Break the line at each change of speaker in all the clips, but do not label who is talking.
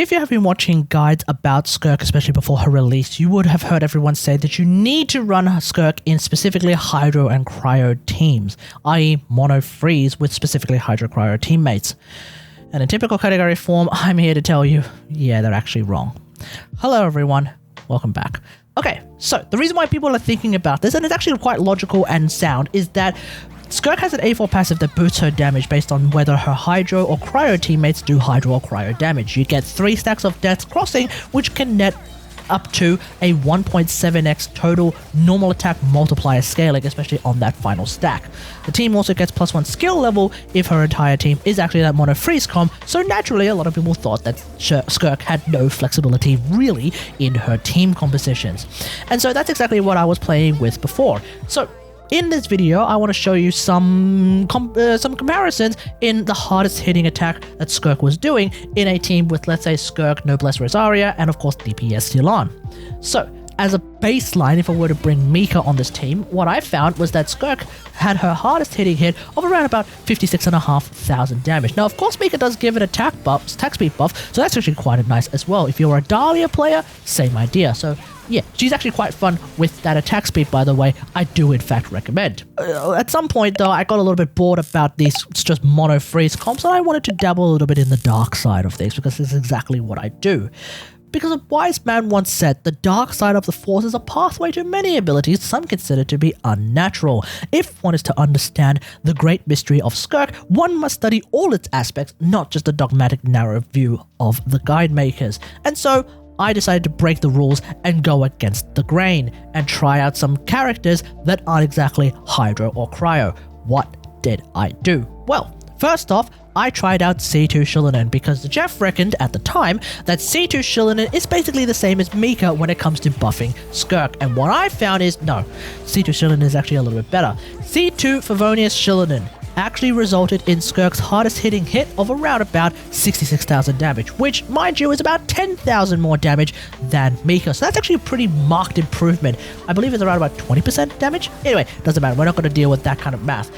If you have been watching guides about Skirk, especially before her release, you would have heard everyone say that you need to run Skirk in specifically Hydro and Cryo teams, i.e. mono freeze with specifically Hydro Cryo teammates. And in typical category form, I'm here to tell you, yeah, they're actually wrong. Hello everyone, welcome back. Okay, so the reason why people are thinking about this, and it's actually quite logical and sound, is that Skirk has an A4 passive that boosts her damage based on whether her Hydro or Cryo teammates do Hydro or Cryo damage. You get 3 stacks of Death Crossing, which can net up to a 1.7x total normal attack multiplier scaling, especially on that final stack. The team also gets +1 skill level if her entire team is actually that mono freeze comp, so naturally a lot of people thought that Skirk had no flexibility really in her team compositions. And so that's exactly what I was playing with before. So in this video, I want to show you some comparisons in the hardest hitting attack that Skirk was doing in a team with, let's say, Skirk, Noblesse Rosaria, and of course DPS Yelan. So, as a baseline, if I were to bring Mika on this team, what I found was that Skirk had her hardest hitting hit of around about 56,500 damage. Now, of course, Mika does give an attack speed buff, so that's actually quite nice as well. If you're a Dahlia player, same idea. So yeah, she's actually quite fun with that attack speed, by the way. I do, in fact, recommend. At some point, though, I got a little bit bored about these just mono freeze comps, and I wanted to dabble a little bit in the dark side of things, because this is exactly what I do. Because a wise man once said, the dark side of the Force is a pathway to many abilities some consider to be unnatural. If one is to understand the great mystery of Skirk, one must study all its aspects, not just the dogmatic narrow view of the guide makers. And so, I decided to break the rules and go against the grain and try out some characters that aren't exactly Hydro or Cryo. What did I do? Well, first off, I tried out C2 Xilonen because the Jeff reckoned at the time that C2 Xilonen is basically the same as Mika when it comes to buffing Skirk, and what I found is, no, C2 Xilonen is actually a little bit better. C2 Favonius Xilonen actually resulted in Skirk's hardest hitting hit of around about 66,000 damage, which, mind you, is about 10,000 more damage than Mika, so that's actually a pretty marked improvement. I believe it's around about 20% damage? Anyway, doesn't matter, we're not going to deal with that kind of math.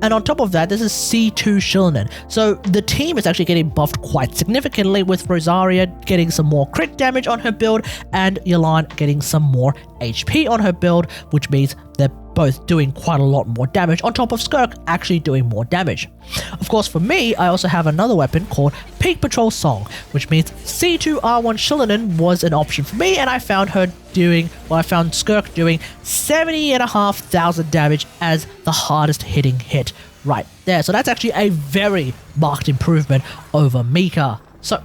And on top of that, this is C2 Xilonen. So the team is actually getting buffed quite significantly, with Rosaria getting some more crit damage on her build and Yelan getting some more HP on her build, which means they're both doing quite a lot more damage, on top of Skirk actually doing more damage. Of course, for me, I also have another weapon called Peak Patrol Song, which means C2 R1 Xilonen was an option for me, and I found Skirk doing 70,500 damage as the hardest hitting hit right there. So that's actually a very marked improvement over Mika. So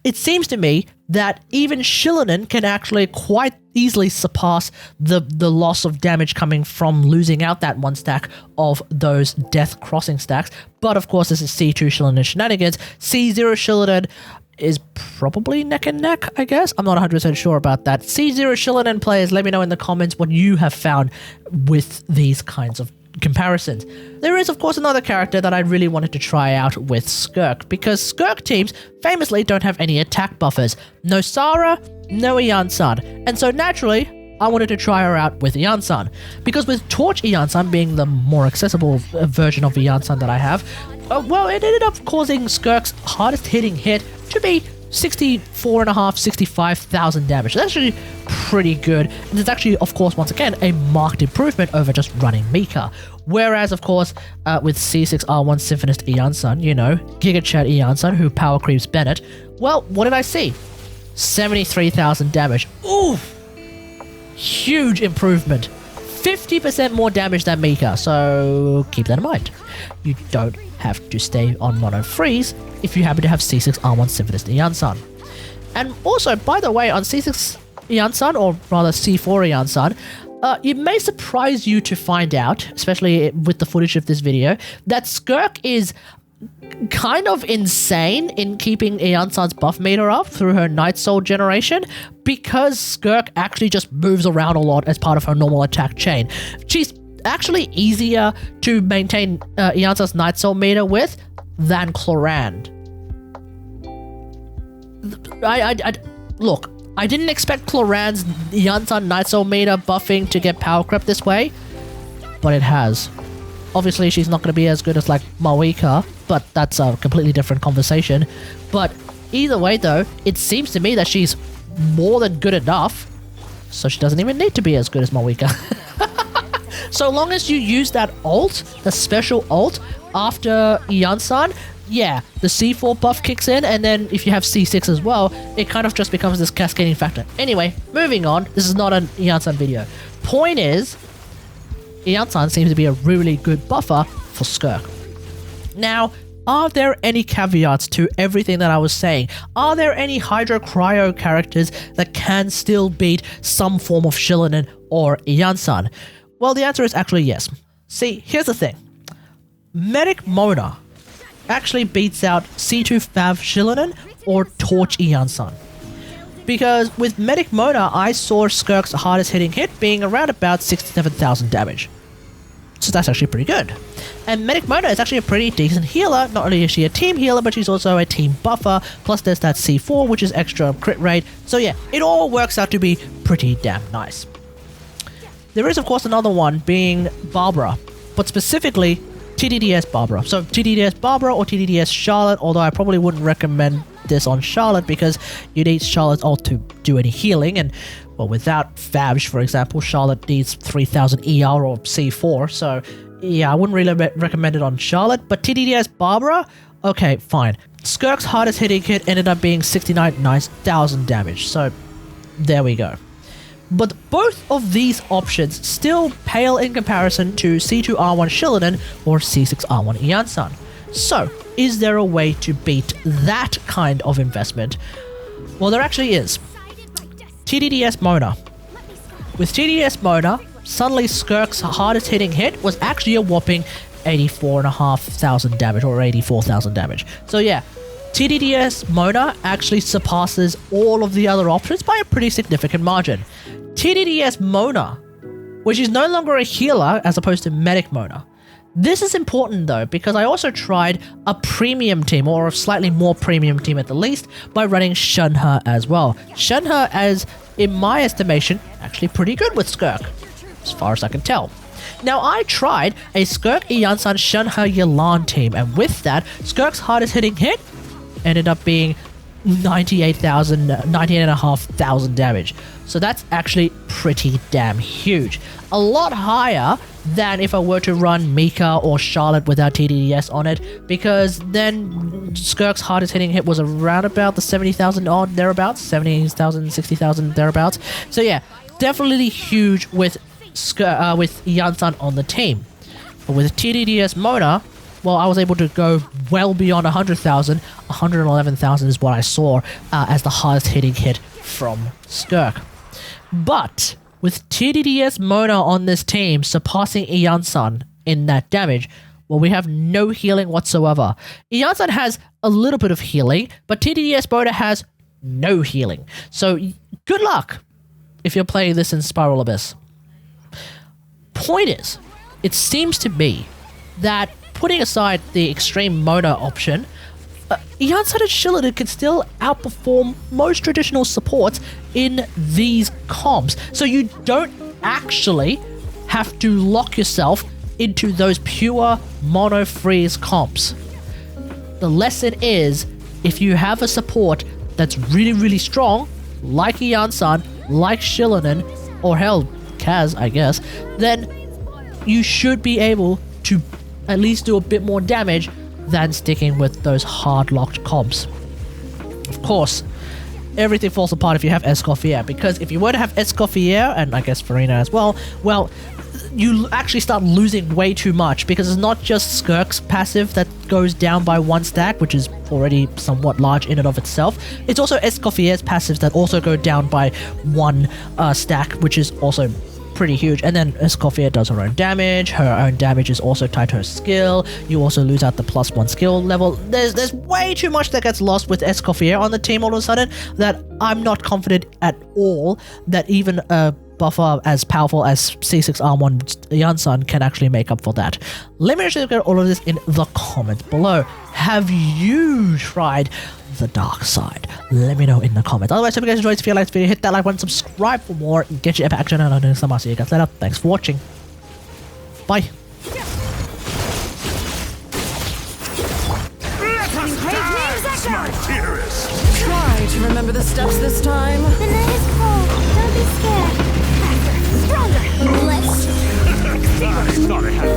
it seems to me that even Xilonen can actually quite easily surpass the loss of damage coming from losing out that 1 stack of those Death Crossing stacks. But of course, this is C2 Xilonen shenanigans. C0 Xilonen is probably neck and neck, I guess. I'm not 100% sure about that. C0 Xilonen players, let me know in the comments what you have found with these kinds of comparisons. There is, of course, another character that I really wanted to try out with Skirk, because Skirk teams famously don't have any attack buffers. No Sarah, no Iansan. And so naturally, I wanted to try her out with Iansan, because with Torch Iansan being the more accessible version of Iansan that I have, well, it ended up causing Skirk's hardest hitting hit to be 65,000 damage. So that's actually pretty good. And it's actually, of course, once again, a marked improvement over just running Mika. Whereas, of course, with C6 R1 Symphonist Iansan, you know, Giga Chat Iansan, who power creeps Bennett, well, what did I see? 73,000 damage. Ooh! Huge improvement. 50% more damage than Mika, so keep that in mind. You don't have to stay on mono freeze if you happen to have C6 R1 Symphonist Iansan. And also, by the way, on C6 Iansan, or rather C4 Iansan, it may surprise you to find out, especially with the footage of this video, that Skirk is kind of insane in keeping Iansan's buff meter up through her Night Soul generation, because Skirk actually just moves around a lot as part of her normal attack chain. She's actually easier to maintain Iansan's Night Soul meter with than Clorand. Look, I didn't expect Clorand's Iansan Night Soul meter buffing to get power crept this way, but it has. Obviously, she's not going to be as good as like Mawika, but that's a completely different conversation. But Either way though, it seems to me that she's more than good enough, so she doesn't even need to be as good as Mika. So long as you use that ult, the special ult, after Iansan, yeah, the C4 buff kicks in, and then if you have C6 as well, it kind of just becomes this cascading factor. Anyway, moving on. This is not an Iansan video. Point is, Iansan seems to be a really good buffer for Skirk. Now, are there any caveats to everything that I was saying? Are there any Hydro Cryo characters that can still beat some form of Xilonen or Iansan? Well, the answer is actually yes. See, here's the thing. Medic Mona actually beats out C2 Fav Xilonen or Torch Iansan. Because with Medic Mona, I saw Skirk's hardest hitting hit being around about 67,000 damage. So that's actually pretty good. And Medic Mona is actually a pretty decent healer. Not only is she a team healer, but she's also a team buffer. Plus there's that C4, which is extra crit rate. So yeah, it all works out to be pretty damn nice. There is, of course, another one being Barbara, but specifically TTDS Barbara. So TTDS Barbara or TTDS Charlotte, although I probably wouldn't recommend this on Charlotte because you need Charlotte's ult to do any healing, and well, without Fabj, for example, Charlotte needs 3000 ER or C4, so yeah, I wouldn't really recommend it on Charlotte, but TTDS Barbara, okay, fine. Skirk's hardest hitting hit ended up being 69,000 damage, so there we go. But both of these options still pale in comparison to C2 R1 Xilonen or C6 R1 Iansan. So, is there a way to beat that kind of investment? Well, there actually is. TTDS Mona. With TTDS Mona, suddenly Skirk's hardest hitting hit was actually a whopping 84,500 damage or 84,000 damage. So yeah, TTDS Mona actually surpasses all of the other options by a pretty significant margin. TTDS Mona, which is no longer a healer as opposed to Medic Mona. This is important though, because I also tried a premium team, or a slightly more premium team at the least, by running Shenhe as well. Shenhe is, in my estimation, actually pretty good with Skirk, as far as I can tell. Now, I tried a Skirk, Iansan, Shenhe, Yelan team, and with that, Skirk's hardest hitting hit ended up being 98,500 damage. So that's actually pretty damn huge. A lot higher than if I were to run Mika or Charlotte without TTDS on it, because then Skirk's hardest hitting hit was around about the 70,000 odd thereabouts, 70,000, 60,000 thereabouts. So yeah, definitely huge with Iansan on the team. But with TTDS Mona, well, I was able to go well beyond 100,000. 111,000 is what I saw as the hardest hitting hit from Skirk. But with TTDS Mona on this team surpassing Iansan in that damage, well, we have no healing whatsoever. Iansan has a little bit of healing, but TTDS Mona has no healing. So good luck if you're playing this in Spiral Abyss. Point is, it seems to me that putting aside the extreme Mona option, Iansan and Xilonen can still outperform most traditional supports in these comps. So you don't actually have to lock yourself into those pure mono freeze comps. The lesson is, if you have a support that's really, really strong, like Iansan, like Xilonen, or hell, Kaz, I guess, then you should be able to at least do a bit more damage than sticking with those hard-locked comps. Of course, everything falls apart if you have Escoffier, because if you were to have Escoffier, and I guess Farina as well, you actually start losing way too much, because it's not just Skirk's passive that goes down by one stack, which is already somewhat large in and of itself. It's also Escoffier's passives that also go down by one stack, which is also pretty huge. And then Escoffier does her own damage. Her own damage is also tied to her skill. You also lose out the +1 skill level. There's way too much that gets lost with Escoffier on the team all of a sudden that I'm not confident at all that even a buffer as powerful as C6R1 Iansan can actually make up for that. Let me know get all of this in the comments below. Have you tried the dark side? Let me know in the comments. Otherwise, if you guys enjoyed this video, like this video, hit that like button, subscribe for more, get your epic action, and I'll do some. I'll see you guys later. Thanks for watching. Bye.
My dearest. to remember the steps this time?
The night is cold. Don't be scared. Faster, stronger. Let's...
I thought I had